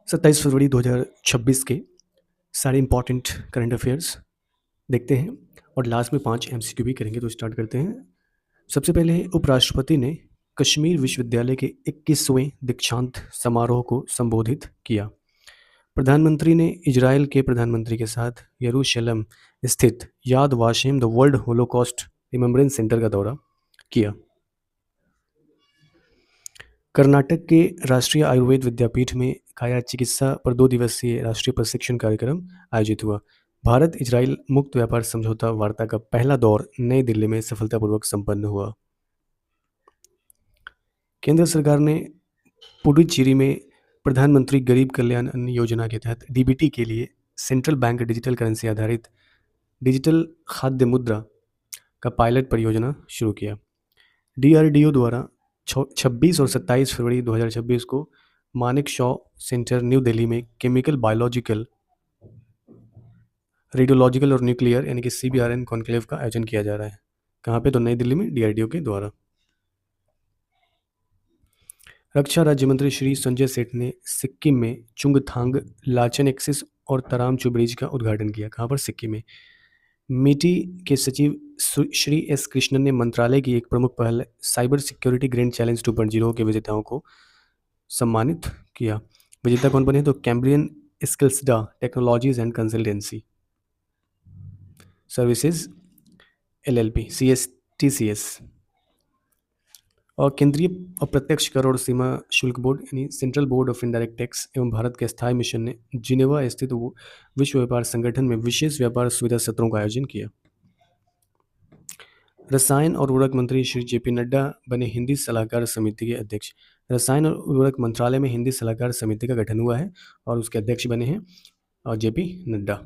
27 फरवरी 2026 के सारे important current affairs देखते हैं और लास्ट में 5 एमसीक्यू भी करेंगे। तो स्टार्ट करते हैं। सबसे पहले उपराष्ट्रपति ने कश्मीर विश्वविद्यालय के 21वें दीक्षांत समारोह को संबोधित किया। प्रधानमंत्री ने इजराइल के प्रधानमंत्री के साथ यरूशलेम स्थित Yad Vashem the world holocaust remembrance centre का दौरा किया। कर्नाटक के राष्ट्रीय आयुर्वेद विद्यापीठ में काया चिकित्सा पर 2 दिवसीय राष्ट्रीय प्रशिक्षण कार्यक्रम आयोजित हुआ। भारत इजराइल मुक्त व्यापार समझौता वार्ता का पहला दौर नई दिल्ली में सफलतापूर्वक संपन्न हुआ। केंद्र सरकार ने पुडुचेरी में प्रधानमंत्री गरीब कल्याण अन्न योजना के तहत डीबीटी के लिए सेंट्रल बैंक डिजिटल करेंसी आधारित डिजिटल खाद्य मुद्रा का पायलट परियोजना शुरू किया। डीआरडीओ द्वारा 26 और 27 फरवरी 2026 को मानेक शॉ सेंटर न्यू दिल्ली में केमिकल, बायोलॉजिकल, रेडियोलॉजिकल और न्यूक्लियर यानी कि CBRN कॉन्क्लेव का आयोजन किया जा रहा है। कहाँ पे? तो नई दिल्ली में डीआरडीओ के द्वारा। रक्षा राज्य मंत्री श्री संजय सेठ ने सिक्किम में चुंगथांग लाचेन एक्सिस और तरामचू ब्रिज का उद्घाटन किया। कहाँ पर? सिक्किम में। मिटी के सचिव श्री एस कृष्णन ने मंत्रालय की एक प्रमुख पहल साइबर सिक्योरिटी ग्रैंड चैलेंज 2.0 के विजेताओं को सम्मानित किया। विजेता कौन बने? तो Cambrian Skillsda technologies and consultancy services LLP CSTCS। और केंद्रीय अप्रत्यक्ष कर और सीमा शुल्क बोर्ड यानी central board of indirect tax एवं भारत के स्थायी मिशन ने जिनेवा स्थित विश्व व्यापार संगठन में विशेष व्यापार सुविधा सत्रों का आयोजन किया। रसायन और उर्वरक मंत्री श्री JP नड्डा बने हिंदी सलाहकार समिति के अध्यक्ष। रसायन और उर्वरक मंत्रालय में हिंदी सलाहकार समिति का गठन हुआ है और उसके अध्यक्ष बने हैं JP नड्डा।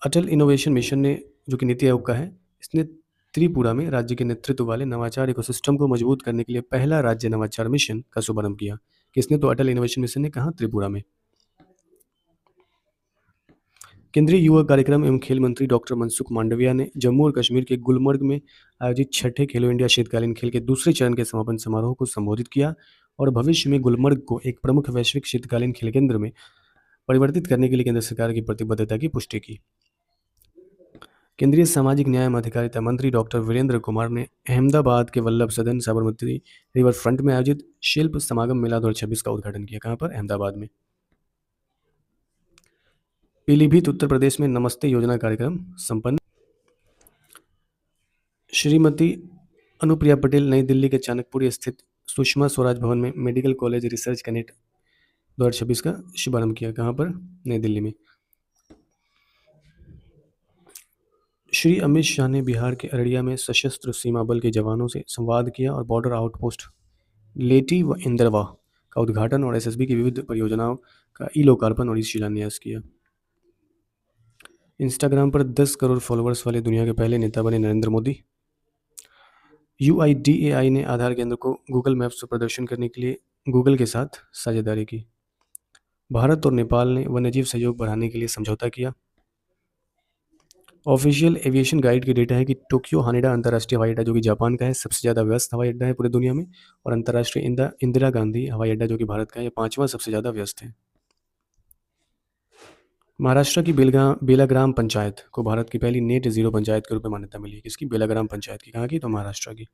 अटल इनोवेशन मिशन ने, जो कि नीति आयोग का है, इसने त्रिपुरा में राज्य के नेतृत्व वाले नवाचार इकोसिस्टम को मजबूत करने के लिए पहला राज्य नवाचार मिशन का शुभारंभ किया। किसने? तो अटल इनोवेशन मिशन ने। कहा? त्रिपुरा में। केंद्रीय युवा कार्यक्रम एवं खेल मंत्री डॉक्टर मनसुख मांडविया ने जम्मू और कश्मीर के गुलमर्ग में आयोजित छठे खेलो इंडिया शीतकालीन खेल के दूसरे चरण के समापन समारोह को संबोधित किया और भविष्य में गुलमर्ग को एक प्रमुख वैश्विक शीतकालीन खेल केंद्र में परिवर्तित करने के लिए केंद्र सरकार की प्रतिबद्धता की पुष्टि की। केंद्रीय सामाजिक न्याय एवं अधिकारिता मंत्री डॉक्टर वीरेंद्र कुमार ने अहमदाबाद के वल्लभ सदन साबरमती रिवर फ्रंट में आयोजित शिल्प समागम मेला 2026 का उद्घाटन किया। कहाँ पर? अहमदाबाद में। पीलीभीत उत्तर प्रदेश में नमस्ते योजना कार्यक्रम संपन्न। श्रीमती अनुप्रिया पटेल नई दिल्ली के चाणक्यपुरी स्थित सुषमा स्वराज भवन में मेडिकल कॉलेज रिसर्च कनेक्ट 2026 का शुभारंभ किया। कहाँ पर? नई दिल्ली में। श्री अमित शाह ने बिहार के अररिया में सशस्त्र सीमा बल के जवानों से संवाद किया और बॉर्डर आउटपोस्ट लेटी व इंदरवा का उद्घाटन और SSB की विविध परियोजनाओं का लोकार्पण और शिलान्यास किया। इंस्टाग्राम पर 10 करोड़ फॉलोअर्स वाले दुनिया के पहले नेता बने नरेंद्र मोदी। UIDAI ने आधार केंद्र को गूगल मैप्स पर प्रदर्शन करने के लिए गूगल के साथ साझेदारी की। भारत और नेपाल ने वन्यजीव सहयोग बढ़ाने के लिए समझौता किया। ऑफिशियल एविएशन गाइड की डेटा है कि टोक्यो हानेडा अंतर्राष्ट्रीय हवाई अड्डा, जो कि जापान का है, सबसे ज़्यादा व्यस्त हवाई अड्डा है पूरे दुनिया में, और अंतर्राष्ट्रीय इंदिरा गांधी हवाई अड्डा, जो कि भारत का है, 5वां सबसे ज़्यादा व्यस्त है। महाराष्ट्र की बेलाग्राम पंचायत को भारत की पहली नेट जीरो पंचायत के रूप में मान्यता मिली है। किसकी? बेलाग्राम पंचायत की। कहाँ की? तो महाराष्ट्र की।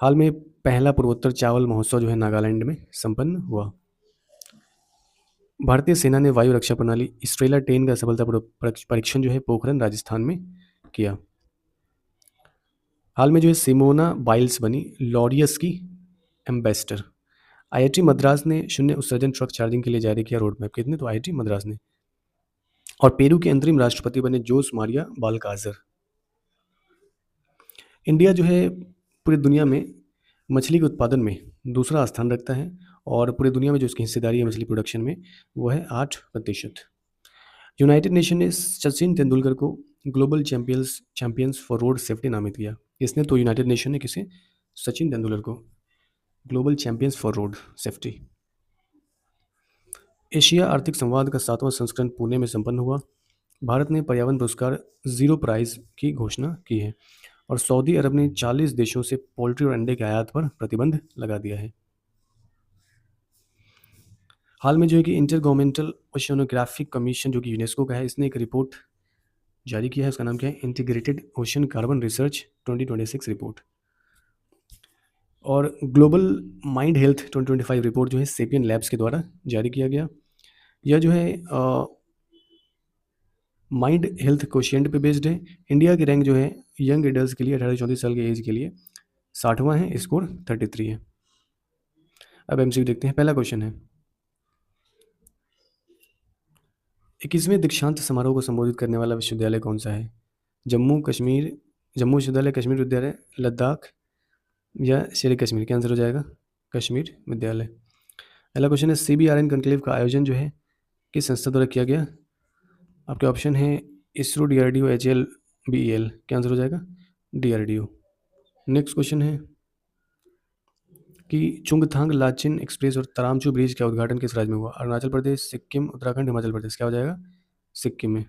हाल में पहला पूर्वोत्तर चावल महोत्सव जो है नागालैंड में संपन्न हुआ। भारतीय सेना ने वायु रक्षा प्रणाली स्ट्रेला 10 का सफलतापूर्वक परीक्षण जो है पोखरन राजस्थान में किया। हाल में जो है सिमोना बाइल्स बनी लॉरियस की एम्बेसडर। IIT मद्रास ने शून्य उत्सर्जन ट्रक चार्जिंग के लिए जारी किया रोड मैप। कितने? तो IIT मद्रास ने। और पेरू के अंतरिम राष्ट्रपति बने जोस मारिया बाल्काजर। इंडिया जो है पूरी दुनिया में मछली के उत्पादन में दूसरा स्थान रखता है और पूरी दुनिया में जो इसकी हिस्सेदारी है मछली प्रोडक्शन में वो है 8%। यूनाइटेड नेशन ने सचिन तेंदुलकर को global champions for road safety नामित किया। इसने तो यूनाइटेड नेशन ने किसे? सचिन तेंदुलकर को global champions for road safety. Asia आर्थिक संवाद का 7वां संस्करण पुणे में संपन्न हुआ। भारत ने पर्यावरण पुरस्कार जीरो प्राइज की घोषणा की है और सऊदी अरब ने 40 देशों से पोल्ट्री और अंडे के आयात पर प्रतिबंध लगा दिया है। हाल में जो है कि इंटर गवर्नमेंटल ओशियनोग्राफिक कमीशन जो कि यूनेस्को का है, इसने एक रिपोर्ट जारी किया है। उसका नाम क्या है? Integrated ocean carbon research 2026 report. और ग्लोबल माइंड हेल्थ 2025 रिपोर्ट जो है सेपियन लैब्स के द्वारा जारी किया गया। यह जो है माइंड हेल्थ कोशिएंट पे बेस्ड है। इंडिया की रैंक जो है यंग एडल्ट के लिए 18 से 34 साल के एज के लिए 60वां है, स्कोर 33 है। अब एमसीक्यू देखते हैं। पहला क्वेश्चन है, 21वें दीक्षांत समारोह को संबोधित करने वाला विश्वविद्यालय कौन सा है? जम्मू विश्वविद्यालय, कश्मीर विद्यालय, लद्दाख या शेर कश्मीर? क्या आंसर हो जाएगा? कश्मीर विद्यालय। पहला क्वेश्चन है, CBRN कॉन्क्लेव का आयोजन जो है किस संस्था द्वारा किया गया? आपके ऑप्शन है इसरो, DRDO, HAL, BEL। क्या आंसर हो जाएगा? DRDO। नेक्स्ट क्वेश्चन है कि चुंगथांग लाचेन एक्सप्रेस और तरामचू ब्रिज का उद्घाटन किस राज्य में हुआ? अरुणाचल प्रदेश, सिक्किम, उत्तराखंड, हिमाचल प्रदेश? क्या हो जाएगा? सिक्किम में।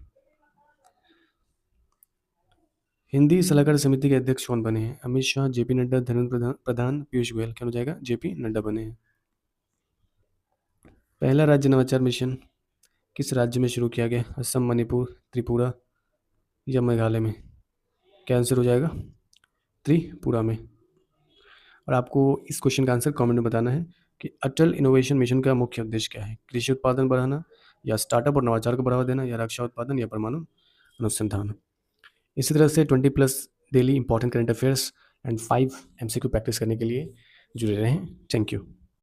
हिंदी सलाहकार समिति के अध्यक्ष कौन बने हैं? अमित शाह, JP नड्डा, धर्मेंद्र प्रधान, पीयूष गोयल? क्या हो जाएगा? JP नड्डा बने हैं। पहला राज्य नवाचार मिशन किस राज्य में शुरू किया गया? असम, मणिपुर, त्रिपुरा या मेघालय में? क्या आंसर हो जाएगा? त्रिपुरा में। और आपको इस क्वेश्चन का आंसर कमेंट में बताना है कि अटल इनोवेशन मिशन का मुख्य उद्देश्य क्या है? कृषि उत्पादन बढ़ाना, या स्टार्टअप और नवाचार को बढ़ावा देना, या रक्षा उत्पादन, या परमाणु अनुसंधान? इसी तरह से 20+ daily important current affairs and 5 MCQ practice करने के लिए जुड़े रहें। Thank you.